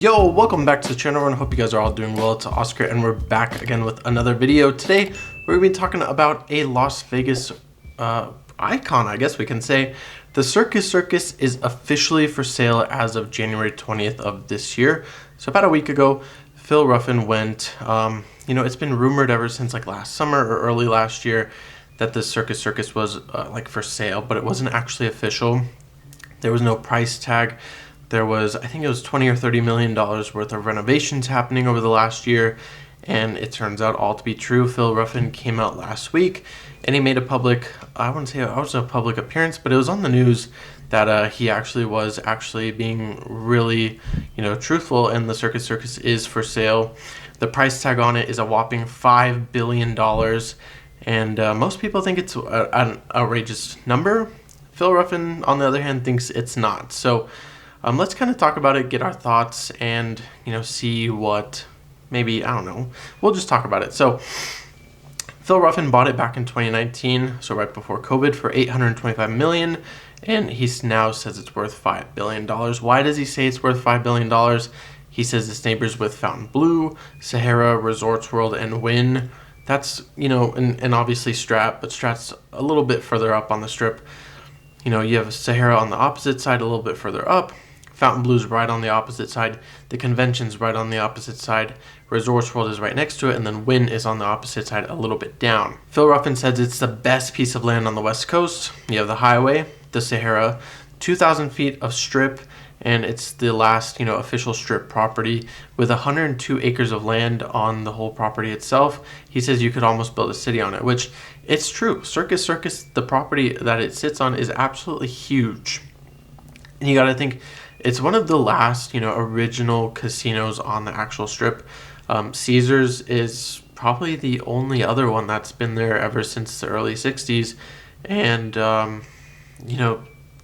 Yo, welcome back to the channel and I hope you guys are all doing well. It's Oscar and we're back again with another video. Today we're going to be talking about a Las Vegas icon, I guess we can say. The Circus Circus is officially for sale as of January 20th of this year. So about a week ago, Phil Ruffin went, it's been rumored ever since like last summer or early last year that the Circus Circus was for sale, but it wasn't actually official. There was no price tag. There was, I think it was $20 or $30 million worth of renovations happening over the last year, and it turns out all to be true. Phil Ruffin came out last week, and he made a public, I wouldn't say it was a public appearance, but it was on the news that he was being really, truthful, and the Circus Circus is for sale. The price tag on it is a whopping $5 billion, and most people think it's an outrageous number. Phil Ruffin, on the other hand, thinks it's not. So let's kind of talk about it, get our thoughts, and see what maybe, I don't know, we'll just talk about it. So Phil Ruffin bought it back in 2019, so right before COVID, for $825 million, and he now says it's worth $5 billion. Why does he say it's worth $5 billion? He says it's neighbors with Fontainebleau, Sahara, Resorts World, and Wynn. That's, and obviously Strat, but Strat's a little bit further up on the strip. You have Sahara on the opposite side, a little bit further up. Fontainebleau's right on the opposite side. The Convention's right on the opposite side. Resorts World is right next to it, and then Wynn is on the opposite side, a little bit down. Phil Ruffin says it's the best piece of land on the West Coast. You have the highway, the Sahara, 2,000 feet of strip, and it's the last, official strip property with 102 acres of land on the whole property itself. He says you could almost build a city on it, which it's true. Circus Circus, the property that it sits on, is absolutely huge. And you got to think, it's one of the last, original casinos on the actual strip. Caesars is probably the only other one that's been there ever since the early 60s. And,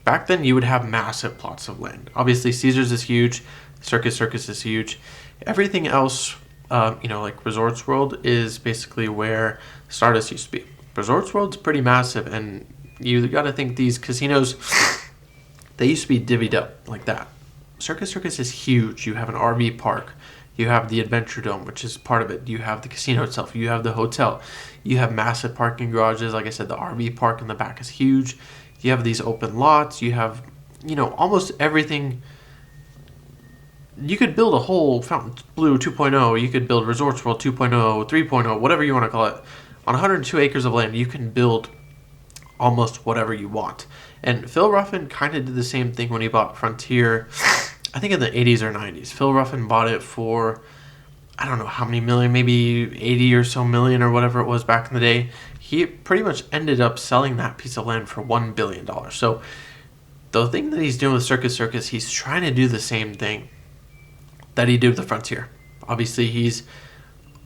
back then you would have massive plots of land. Obviously, Caesars is huge. Circus Circus is huge. Everything else, like Resorts World, is basically where Stardust used to be. Resorts World's pretty massive, and you got to think these casinos, they used to be divvied up like that. Circus Circus is huge. You have an RV park. You have the Adventure Dome, which is part of it. You have the casino itself. You have the hotel. You have massive parking garages. Like I said, the RV park in the back is huge. You have these open lots. You have, almost everything. You could build a whole Fontainebleau 2.0. You could build Resorts World 2.0, 3.0, whatever you want to call it. On 102 acres of land, you can build almost whatever you want. And Phil Ruffin kind of did the same thing when he bought Frontier, I think in the 80s or 90s. Phil Ruffin bought it for, I don't know how many million, maybe 80 or so million or whatever it was back in the day. He pretty much ended up selling that piece of land for $1 billion. So the thing that he's doing with Circus Circus, he's trying to do the same thing that he did with the Frontier. Obviously, he's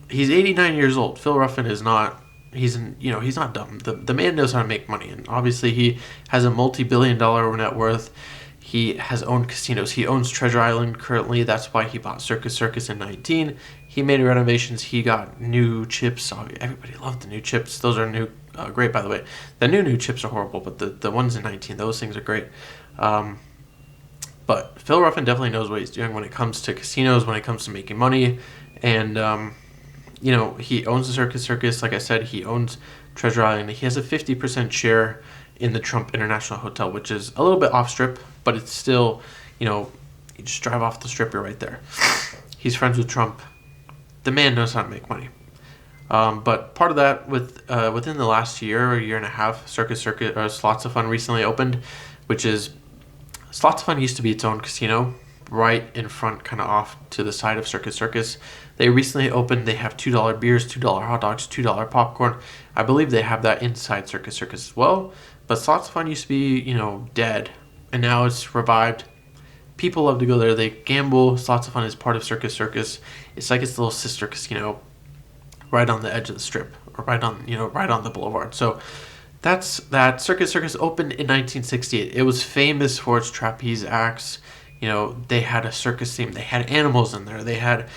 89 years old. Phil Ruffin is not. He's not dumb. The man knows how to make money, and obviously he has a multi-billion-dollar net worth. He has owned casinos. He owns Treasure Island currently. That's why he bought Circus Circus in 19. He made renovations. He got new chips. Everybody loved the new chips. Those are great, by the way. The new chips are horrible, but the ones in 19, those things are great. But Phil Ruffin definitely knows what he's doing when it comes to casinos, when it comes to making money, and he owns the Circus Circus. Like I said, he owns Treasure Island. He has a 50% share in the Trump International Hotel, which is a little bit off strip, but it's still, you just drive off the strip, you're right there. He's friends with Trump. The man knows how to make money. But part of that, within the last year or year and a half, Circus Circus, Slots of Fun recently opened, which is, Slots of Fun used to be its own casino, right in front, kind of off to the side of Circus Circus. They recently opened. They have $2 beers, $2 hot dogs, $2 popcorn. I believe they have that inside Circus Circus as well. But Slots of Fun used to be, dead, and now it's revived. People love to go there. They gamble. Slots of Fun is part of Circus Circus. It's like its little sister casino, right on the edge of the strip, or right on the boulevard. So that's that. Circus Circus opened in 1968. It was famous for its trapeze acts. They had a circus theme. They had animals in there. They had,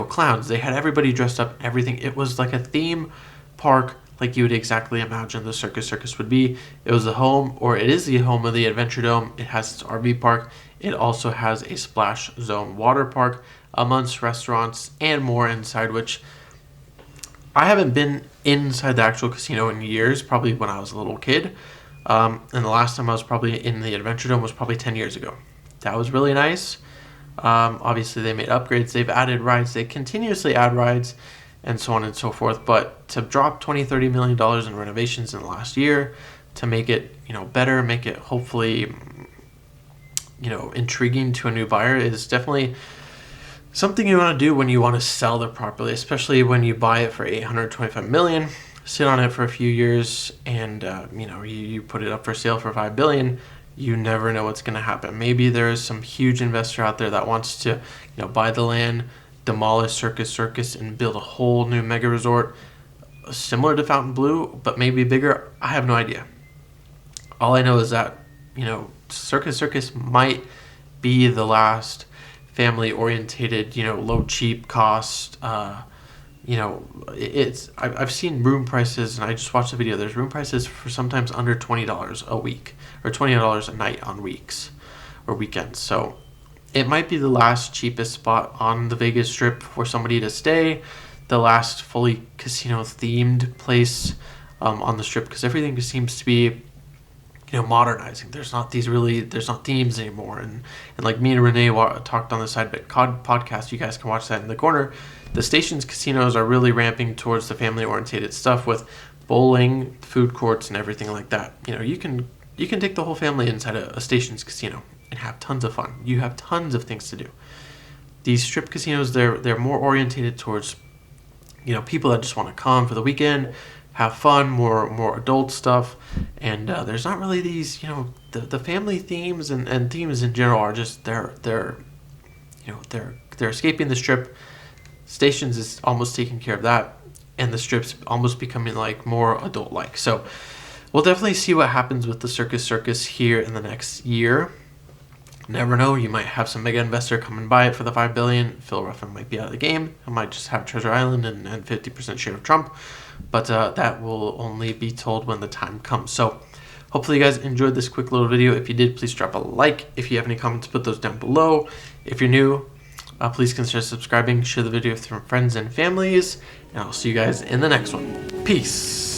clowns. They had everybody dressed up, everything. It was like a theme park like you would exactly imagine the Circus Circus would be. It was the home, or it is the home of the Adventure Dome. It has its RV park. It also has a splash zone water park, amongst restaurants and more inside, which I haven't been inside the actual casino in years, probably when I was a little kid. And the last time I was probably in the Adventure Dome was probably 10 years ago. That was really nice. Obviously, they made upgrades. They've added rides. They continuously add rides and so on and so forth. But to drop $20-30 million in renovations in the last year, to make it, better, make it hopefully, intriguing to a new buyer is definitely something you want to do when you want to sell the property, especially when you buy it for $825 million, sit on it for a few years, and you put it up for sale for $5 billion. You never know what's going to happen. Maybe there's some huge investor out there that wants to, buy the land, demolish Circus Circus, and build a whole new mega resort similar to Fontainebleau, but maybe bigger. I have no idea. All I know is that, Circus Circus might be the last family-orientated, low, cheap cost. I've seen room prices, and I just watched the video. There's room prices for sometimes under $20 a week or $20 a night on weeks or weekends. So it might be the last cheapest spot on the Vegas Strip for somebody to stay, the last fully casino-themed place on the Strip, because everything just seems to be modernizing. There's not themes anymore. And like me and Renee talked on the Side Bet podcast, you guys can watch that in the corner. The Stations casinos are really ramping towards the family-oriented stuff with bowling, food courts, and everything like that. You can take the whole family inside a Stations casino and have tons of fun. You have tons of things to do. These Strip casinos, they're more orientated towards people that just want to come for the weekend, have fun, more adult stuff, and there's not really these, the family themes and themes in general are just they're escaping the Strip. Stations is almost taking care of that, and the Strip's almost becoming like more adult-like. So we'll definitely see what happens with the Circus Circus here in the next year. Never know, you might have some mega investor come and buy it for the $5 billion. Phil Ruffin might be out of the game. I might just have Treasure Island and 50% share of Trump. But that will only be told when the time comes. So hopefully you guys enjoyed this quick little video. If you did, please drop a like. If you have any comments, put those down below. If you're new, please consider subscribing. Share the video with your friends and families. And I'll see you guys in the next one. Peace.